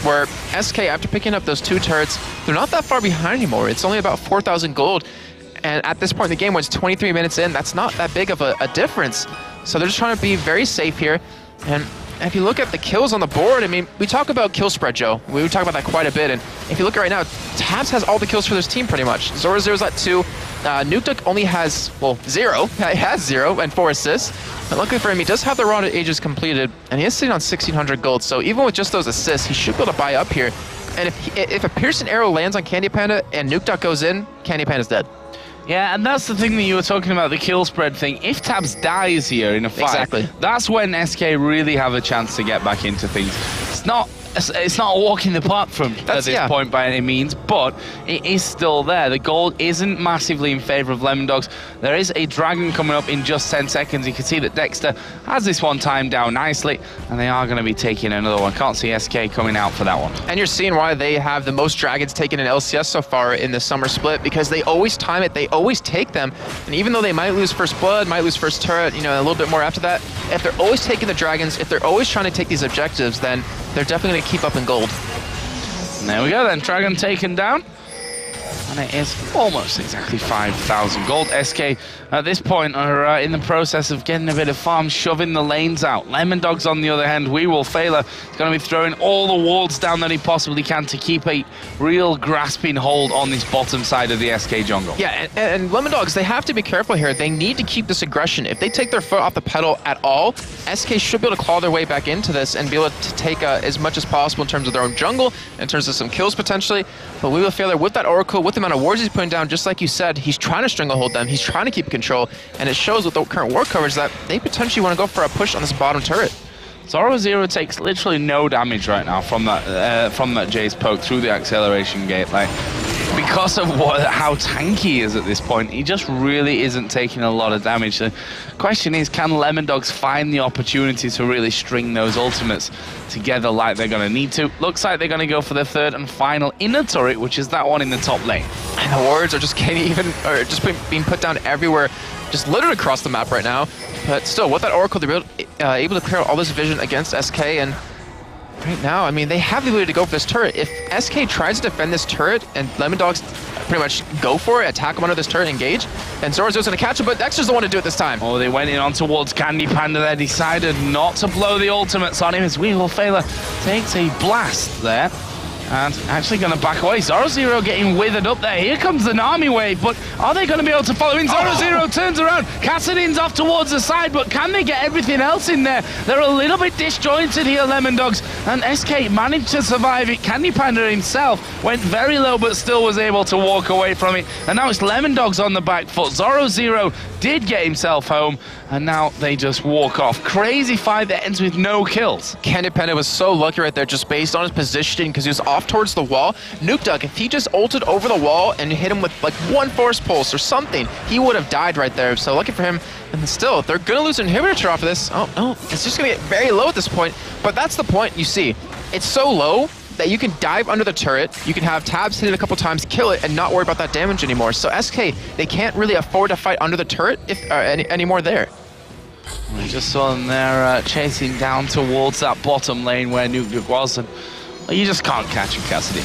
Where SK, after picking up those 2 turrets, they're not that far behind anymore. It's only about 4,000 gold. And at this point in the game, when it's 23 minutes in, that's not that big of a difference. So they're just trying to be very safe here. And if you look at the kills on the board, I mean, we talk about kill spread, Joe. We talk about that quite a bit. And if you look at right now, Tabzz has all the kills for this team pretty much. Zorozero's at 2. Nukeduck only has, well, 0. He has 0 and 4 assists. But luckily for him, he does have the Raw Ages completed, and he is sitting on 1,600 gold. So even with just those assists, he should be able to buy up here. And if a piercing arrow lands on CandyPanda and Nukeduck goes in, CandyPanda's dead. Yeah, and that's the thing that you were talking about, the kill spread thing. If Tabzz dies here in a fight, that's when SK really have a chance to get back into things. It's not a walk in the park at this point by any means, but it is still there. The gold isn't massively in favor of Lemondogs. There is a dragon coming up in just 10 seconds. You can see that Dexter has this one timed down nicely, and they are going to be taking another one. Can't see SK coming out for that one. And you're seeing why they have the most dragons taken in LCS so far in the summer split, because they always time it, they always take them, and even though they might lose first blood, might lose first turret, you know, a little bit more after that, if they're always taking the dragons, if they're always trying to take these objectives, then they're definitely going to keep up in gold. And there we go then, dragon taken down. And it is almost exactly 5,000 gold. SK at this point are in the process of getting a bit of farm, shoving the lanes out. Lemondogs on the other hand, wewillfailer is going to be throwing all the wards down that he possibly can to keep a real grasping hold on this bottom side of the SK jungle. Yeah, and Lemondogs, they have to be careful here. They need to keep this aggression. If they take their foot off the pedal at all, SK should be able to claw their way back into this and be able to take as much as possible in terms of their own jungle, in terms of some kills potentially. But wewillfailer, with that Oracle, with the amount of wards he's putting down, just like you said, he's trying to stranglehold them. He's trying to keep control, and it shows with the current war coverage that they potentially want to go for a push on this bottom turret. Zorozero takes literally no damage right now from that Jace poke through the acceleration gate. Like, because of how tanky he is at this point, he just really isn't taking a lot of damage. The question is, can Lemondogs find the opportunity to really string those ultimates together like they're going to need to? Looks like they're going to go for their third and final inner turret, which is that one in the top lane. And the wards are just being put down everywhere, just littered across the map right now. But still, with that Oracle, they're able to clear all this vision against SK, and right now, I mean, they have the ability to go for this turret. If SK tries to defend this turret and Lemondogs pretty much go for it, attack him under this turret, engage, and Zorozero's going to catch him, but Dexter's the one to do it this time. Oh, they went in on towards CandyPanda there, decided not to blow the ultimates on him as wewillfailer takes a blast there. And actually going to back away. Zorozero getting withered up there. Here comes the Nami wave, but are they going to be able to follow in? Zorozero turns around. Kassadin's off towards the side, but can they get everything else in there? They're a little bit disjointed here, Lemondogs, and SK managed to survive it. CandyPanda himself went very low, but still was able to walk away from it. And now it's Lemondogs on the back foot. Zorozero did get himself home, and now they just walk off. Crazy fight that ends with no kills. CandyPanda was so lucky right there, just based on his positioning, because he was off towards the wall. Nukeduck, if he just ulted over the wall and hit him with like one force pulse or something, he would have died right there. So lucky for him. And still, they're going to lose an inhibitor off of this. Oh, no, it's just going to get very low at this point. But that's the point, you see. It's so low that you can dive under the turret, you can have Tabzz hit it a couple times, kill it, and not worry about that damage anymore. So SK, they can't really afford to fight under the turret anymore there. We just saw them there chasing down towards that bottom lane where Nukeduck was, and you just can't catch him, Cassidy.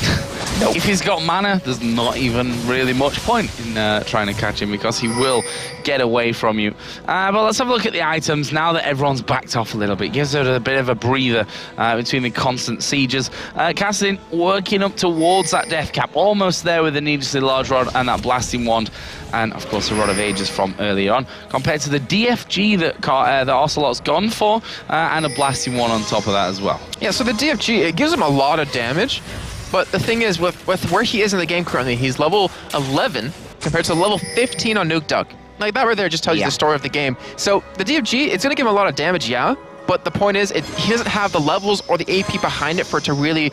Nope. If he's got mana, there's not even really much point in trying to catch him because he will get away from you. But let's have a look at the items now that everyone's backed off a little bit. Gives it a bit of a breather between the constant sieges. Cassidy working up towards that death cap, almost there with the needlessly large rod and that blasting wand. And of course the Rod of Ages from early on, compared to the DFG that the Ocelot's gone for, and a blasting one on top of that as well. Yeah, so the DFG, it gives him a lot of damage, but the thing is, with where he is in the game currently, he's level 11 compared to level 15 on Nukeduck. Like, that right there just tells you the story of the game. So the DFG, it's going to give him a lot of damage, yeah, but the point is, he doesn't have the levels or the AP behind it for it to really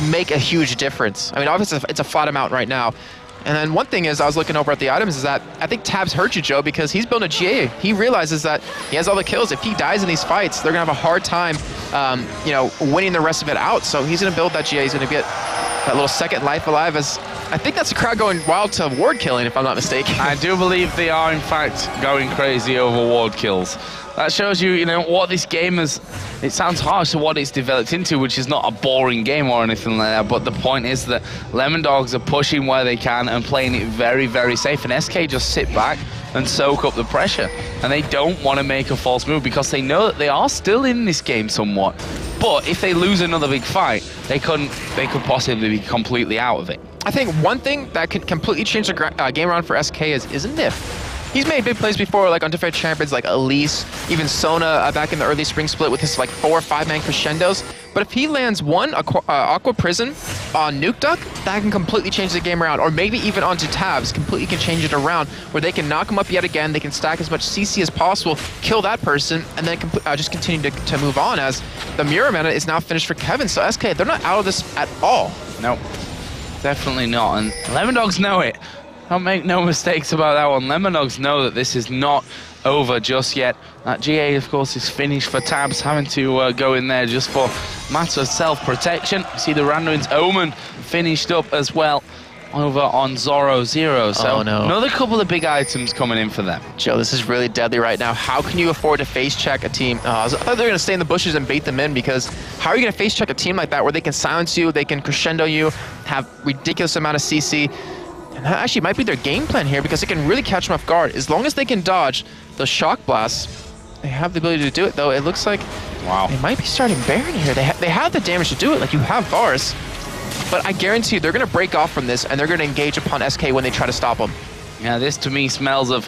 make a huge difference. I mean, obviously it's a flat amount right now. And then one thing is, I was looking over at the items, is that I think Tabzz hurt you, Joe, because he's building a GA. He realizes that he has all the kills. If he dies in these fights, they're going to have a hard time, you know, winning the rest of it out. So he's going to build that GA. He's going to get that little second life alive, as I think that's the crowd going wild to ward killing, if I'm not mistaken. I do believe they are, in fact, going crazy over ward kills. That shows you, you know, what this game is. It sounds harsh to what it's developed into, which is not a boring game or anything like that, but the point is that Lemondogs are pushing where they can and playing it very, very safe, and SK just sit back and soak up the pressure. And they don't want to make a false move because they know that they are still in this game somewhat. But if they lose another big fight, they could possibly be completely out of it. I think one thing that could completely change the game around for SK is Nyph. He's made big plays before, like on different champions like Elise, even Sona back in the early spring split with his like 4 or 5 man crescendos. But if he lands one Aqua Prison on Nukeduck, that can completely change the game around. Or maybe even onto Tabzz, completely can change it around, where they can knock him up yet again, they can stack as much CC as possible, kill that person, and then just continue to move on, as the mirror mana is now finished for Kevin. So SK, they're not out of this at all. No, definitely not. And Lemondogs know it. Don't make no mistakes about that one. Lemondogs know that this is not over just yet. That GA, of course, is finished for Tabzz, having to go in there just for matter of self-protection. See the Randuin's Omen finished up as well over on Zorozero. So another couple of big items coming in for them. Joe, this is really deadly right now. How can you afford to face check a team? I thought they were going to stay in the bushes and bait them in, because how are you going to face check a team like that where they can silence you, they can crescendo you, have ridiculous amount of CC? And that actually might be their game plan here, because it can really catch them off guard. As long as they can dodge the shock blasts, they have the ability to do it, though. It looks like they might be starting Baron here. They have the damage to do it, like you have bars. But I guarantee you they're going to break off from this, and they're going to engage upon SK when they try to stop them. Yeah, this to me smells of,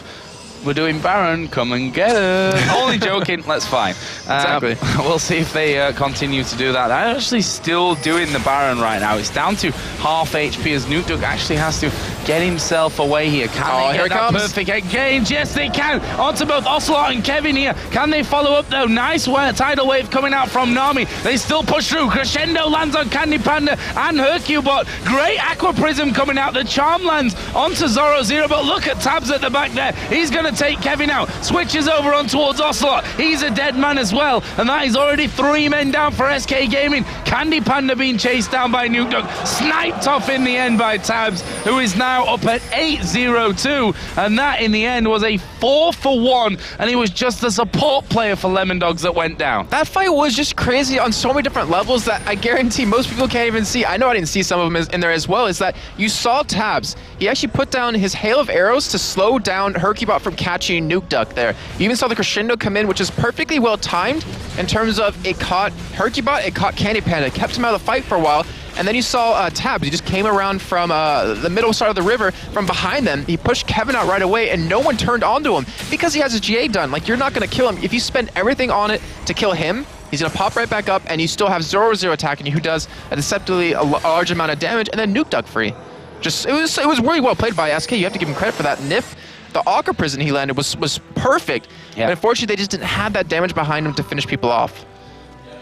we're doing Baron, come and get it. Only joking, that's fine. Exactly. We'll see if they continue to do that. They're actually still doing the Baron right now. It's down to half HP as Nukeduck actually has to get himself away here. Can they get that perfect exchange? Yes, they can. Onto both Ocelot and Kevin here. Can they follow up though? Nice tidal wave coming out from Nami. They still push through. Crescendo lands on CandyPanda and hyrqBot. Great Aqua Prism coming out. The Charm lands onto Zorozero, but look at Tabzz at the back there. He's going to take Kevin out. Switches over on towards Ocelot. He's a dead man as well, and that is already 3 men down for SK Gaming. CandyPanda being chased down by Nukeduck. Sniped off in the end by Tabzz, who is now up at 8-0-2, and that in the end was a 4-for-1, and he was just the support player for Lemondogs that went down. That fight was just crazy on so many different levels that I guarantee most people can't even see. I know I didn't see some of them in there as well, is that you saw Tabzz. He actually put down his hail of arrows to slow down hyrqBot from catching Nukeduck there. You even saw the crescendo come in, which is perfectly well timed in terms of it caught hyrqBot, it caught CandyPanda, kept him out of the fight for a while. And then you saw Tabzz. He just came around from the middle side of the river from behind them. He pushed Kevin out right away, and no one turned onto him because he has his GA done. Like, you're not going to kill him. If you spend everything on it to kill him, he's going to pop right back up, and you still have Zorozero attacking you, who does a deceptively large amount of damage, and then Nukeduck free. Just it was really well played by SK. You have to give him credit for that. Nyph, the Aqua Prison he landed was perfect. Yeah. But unfortunately, they just didn't have that damage behind him to finish people off.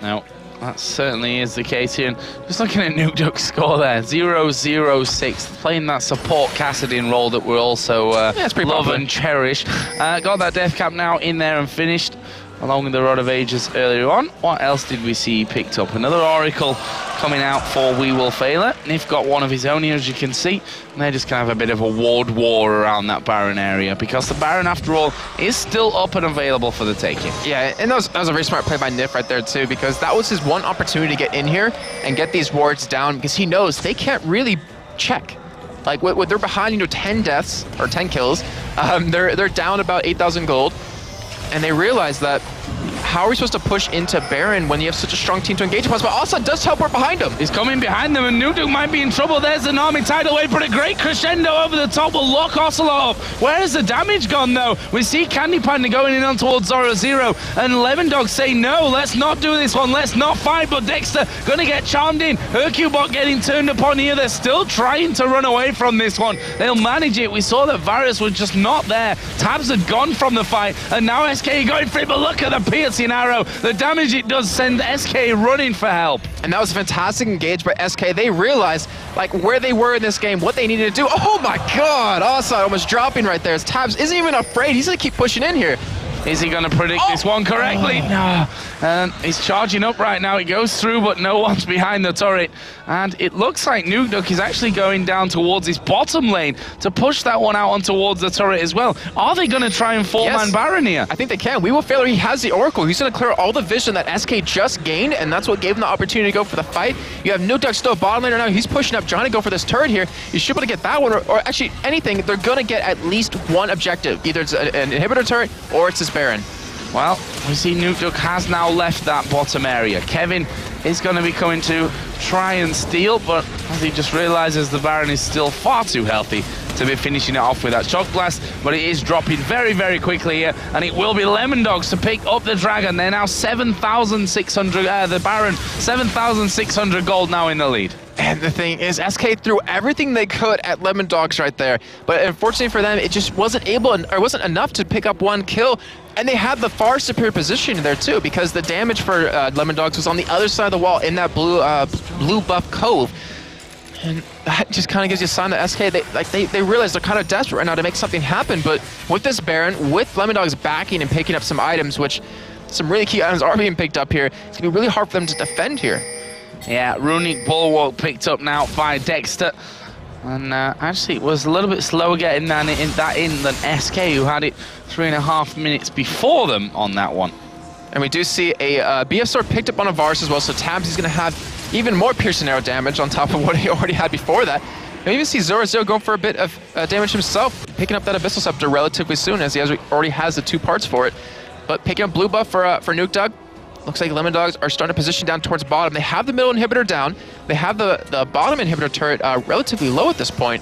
No. That certainly is the case here. And just looking at Nukeduck's score there, 0-0-6, playing that support Cassidy role that we're also love and cherish. Got that death cap now in there and finished. along with the Rod of Ages earlier on. What else did we see picked up? Another Oracle coming out for wewillfailer. Nyph got one of his own here, as you can see. And they're just going to have a bit of a ward war around that Baron area, because the Baron, after all, is still up and available for the taking. Yeah, and that was a very smart play by Nyph right there, too, because that was his one opportunity to get in here and get these wards down, because he knows they can't really check. Like, they're behind, you know, 10 deaths, or 10 kills. They're down about 8,000 gold. And they realize that, how are we supposed to push into Baron when you have such a strong team to engage upon? But Asa does teleport behind him. He's coming behind them, and Nukeduck might be in trouble. There's an army tidal wave, but a great crescendo over the top will lock Ocelote up. Where is the damage gone, though? We see CandyPanda going in on towards Zorozero, and Lemondogs say, no, let's not do this one. Let's not fight, but Dexter going to get charmed in. hyrqBot getting turned upon here. They're still trying to run away from this one. They'll manage it. We saw that Varus was just not there. Tabzz had gone from the fight, and now SK going for it, but look at the piercing arrow. The damage it does send SK running for help. And that was a fantastic engage by SK. They realized, like, where they were in this game, what they needed to do. Oh my god! Asa almost dropping right there. As Tabzz isn't even afraid. He's going to keep pushing in here. Is he going to predict this one correctly? No. And he's charging up right now. It goes through, but no one's behind the turret. And it looks like Nukeduck is actually going down towards his bottom lane to push that one out on towards the turret as well. Are they going to try and four-man Baron here? I think they can. wewillfailer, he has the Oracle. He's going to clear all the vision that SK just gained, and that's what gave him the opportunity to go for the fight. You have Nukeduck still bottom lane right now. He's pushing up, trying to go for this turret here. You should be able to get that one, or actually anything. They're going to get at least one objective. Either it's an inhibitor turret, or it's this Baron. Well, we see Nukeduck has now left that bottom area. Kevin is going to be coming to try and steal, but as he just realizes the Baron is still far too healthy to be finishing it off with that Shock Blast, but it is dropping very, very quickly here, and it will be Lemondogs to pick up the Dragon. They're now 7,600, the Baron, 7,600 gold now in the lead. And the thing is, SK threw everything they could at Lemondogs right there, but unfortunately for them, it just wasn't enough to pick up one kill. And they had the far superior position there too, because the damage for Lemondogs was on the other side of the wall in that blue buff cove. And that just kind of gives you a sign that SK, they realize they're kind of desperate right now to make something happen. But with this Baron, with Lemondogs backing and picking up some items, which some really key items are being picked up here, it's going to be really hard for them to defend here. Yeah, Runic Bulwark picked up now by Dexter. And actually, it was a little bit slower getting that in than SK, who had it 3.5 minutes before them on that one. And we do see a BF sword picked up on a Varus as well, so Tabzz is going to have even more piercing arrow damage on top of what he already had before that. And we even see Zorozero going for a bit of damage himself, picking up that Abyssal Scepter relatively soon, as he already has the 2 parts for it. But picking up blue buff for Nukeduck. Looks like Lemondogs are starting to position down towards bottom. They have the middle inhibitor down. They have the bottom inhibitor turret relatively low at this point.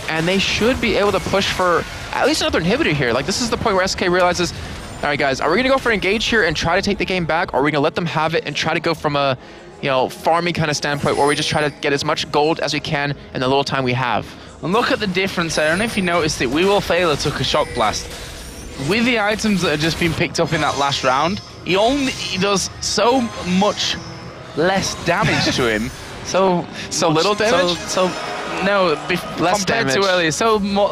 And they should be able to push for at least another inhibitor here. Like, this is the point where SK realizes, all right, guys, are we going to go for engage here and try to take the game back? Or are we going to let them have it and try to go from a, you know, farming kind of standpoint where we just try to get as much gold as we can in the little time we have? And look at the difference there. And if you noticed it, wewillfailer took a Shock Blast. With the items that have just been picked up in that last round, he does so much less damage to him. So little damage? No, less compared damage to earlier,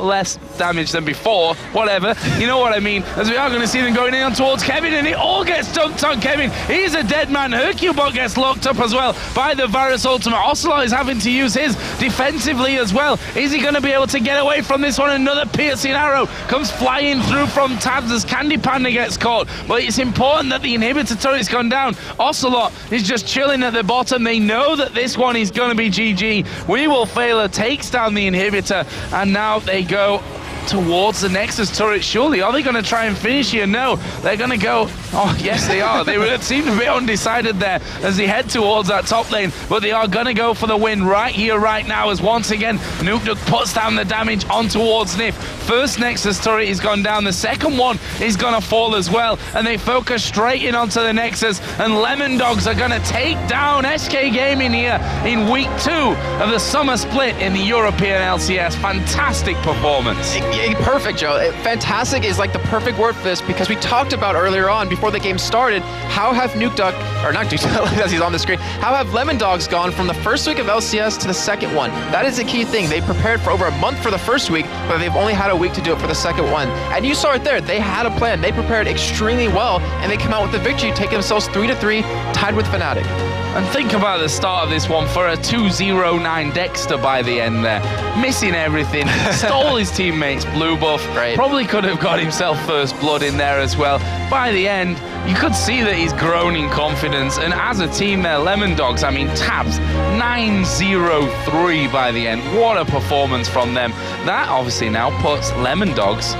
less damage than before. Whatever, you know what I mean. As we are going to see them going in towards Kevin, and it all gets dumped on Kevin. He's a dead man. hyrqBot gets locked up as well by the Varus ultimate. Ocelote is having to use his defensively as well. Is he going to be able to get away from this one? Another piercing arrow comes flying through from Tabzz as CandyPanda gets caught. But it's important that the inhibitor turret's gone down. Ocelote is just chilling at the bottom. They know that this one is going to be GG. wewillfailer takes down the inhibitor, and now they go towards the Nexus turret. Surely, are they going to try and finish here? No, they're going to go. Oh, yes, they are. They seem to be undecided there as they head towards that top lane, but they are going to go for the win right here, right now, as once again, Nukeduck puts down the damage on towards Nyph. First Nexus turret is gone down. The second one is going to fall as well, and they focus straight in onto the Nexus, and Lemondogs are going to take down SK Gaming here in week 2 of the summer split in the European LCS. Fantastic performance. Yeah, perfect, Joe. Fantastic is like the perfect word for this because we talked about earlier on before the game started how have Nukeduck, or not Nukeduck as he's on the screen, how have Lemondogs gone from the first week of LCS to the second one? That is a key thing. They prepared for over a month for the first week, but they've only had a week to do it for the second one. And you saw it there. They had a plan. They prepared extremely well, and they came out with the victory, taking themselves 3-3, tied with Fnatic. And think about the start of this one for a 2-0-9 Dexter by the end there. Missing everything, stole his teammates' blue buff, probably could have got himself first blood in there as well. By the end, you could see that he's grown in confidence, and as a team there, Lemondogs, I mean, Tabzz, 9-0-3 by the end. What a performance from them. That obviously now puts Lemondogs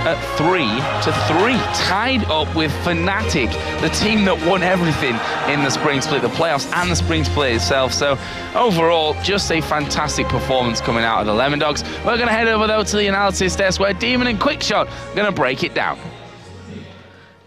at 3-3, tied up with Fnatic, the team that won everything in the Spring Split, the playoffs and the Spring Split itself. So overall, just a fantastic performance coming out of the Lemondogs. We're going to head over though to the analysis desk where Demon and Quickshot are going to break it down.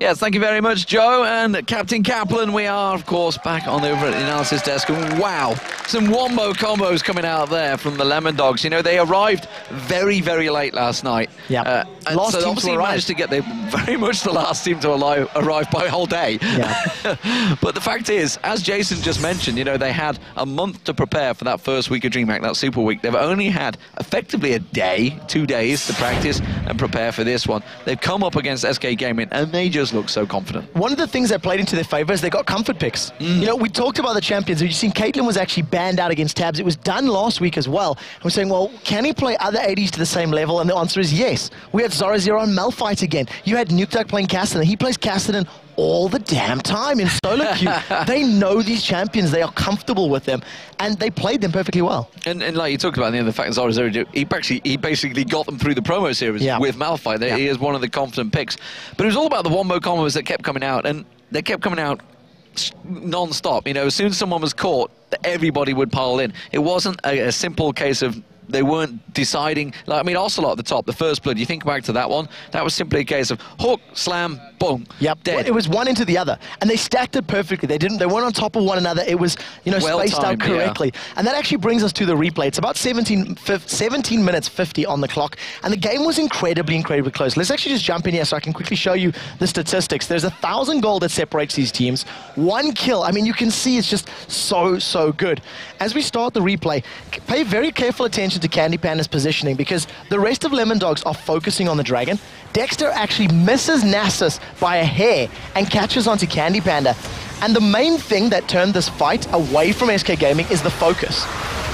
Yes, thank you very much, Joe. And Captain Kaplan, we are, of course, back on over at the analysis desk. And wow, some wombo combos coming out there from the Lemondogs. You know, they arrived very, very late last night. Yeah. Last so team obviously to managed to get, they very much the last team to arrive by a whole day. Yeah. But the fact is, as Jason just mentioned, you know, they had a month to prepare for that first week of DreamHack, that Super Week. They've only had effectively a day, 2 days to practice and prepare for this one. They've come up against SK Gaming and they just look so confident. One of the things that played into their favor is they got comfort picks. You know, we talked about the champions. You've seen Caitlyn was actually banned out against Tabzz. It was done last week as well. And we're saying, well, can he play other ADs to the same level? And the answer is yes. We had Zorozero on Malphite again. You had Nukeduck playing Cassidy. He plays Cassidy all the damn time in solo queue. They know these champions. They are comfortable with them. And they played them perfectly well. And like you talked about, the fact that Zorozero, he basically got them through the promo series with Malphite. He is one of the confident picks. But it was all about the wombo combos that kept coming out. And they kept coming out non-stop. You know, as soon as someone was caught, everybody would pile in. It wasn't a simple case of they weren't deciding. Like, I mean, Ocelote at the top, the first blood, you think back to that one, that was simply a case of hook, slam, boom, dead. It was one into the other, and they stacked it perfectly. They weren't on top of one another. It was, you know, well spaced out correctly. Yeah. And that actually brings us to the replay. It's about 17 minutes 50 on the clock, and the game was incredibly close. Let's actually just jump in here so I can quickly show you the statistics. There's 1,000 gold that separates these teams. 1 kill. I mean, you can see it's just so good. As we start the replay, pay very careful attention to CandyPanda's positioning because the rest of Lemondogs are focusing on the dragon. Dexter actually misses Nasus by a hair and catches onto CandyPanda. And the main thing that turned this fight away from SK Gaming is the focus.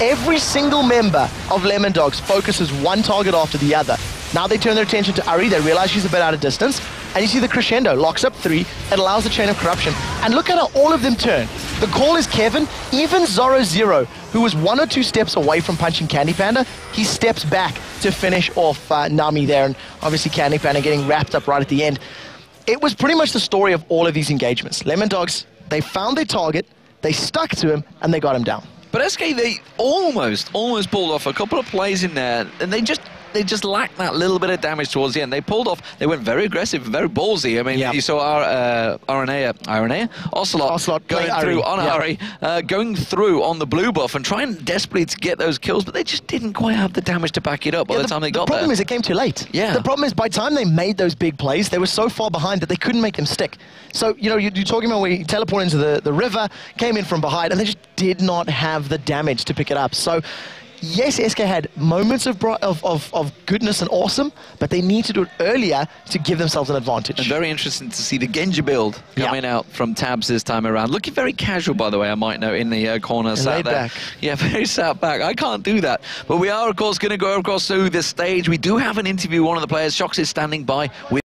Every single member of Lemondogs focuses one target after the other. Now they turn their attention to Ari. They realize she's a bit out of distance. And you see the crescendo, locks up 3, it allows the chain of corruption. And look at how all of them turn. The call is Kevin, even Zorozero, who was 1 or 2 steps away from punching CandyPanda, he steps back to finish off Nami there. And obviously CandyPanda getting wrapped up right at the end. It was pretty much the story of all of these engagements. Lemondogs, they found their target, they stuck to him, and they got him down. But SK, they almost pulled off a couple of plays in there, and they just lacked that little bit of damage towards the end. They pulled off, they went very aggressive, very ballsy. I mean, you saw our Ocelote going through on Ari, going through on the blue buff and trying desperately to get those kills, but they just didn't quite have the damage to back it up by the time they got there. The problem is it came too late. Yeah. The problem is by the time they made those big plays, they were so far behind that they couldn't make them stick. So, you know, you're talking about where he teleported into the river, came in from behind, and they just did not have the damage to pick it up. So, yes, SK had moments of goodness and awesome, but they need to do it earlier to give themselves an advantage. And very interesting to see the Genji build coming out from Tabzz this time around. Looking very casual, by the way, I might note, in the corner. Sat there. Back. Yeah, very sat back. I can't do that. But we are, of course, going to go across to this stage. We do have an interview. One of the players, Shox, is standing by with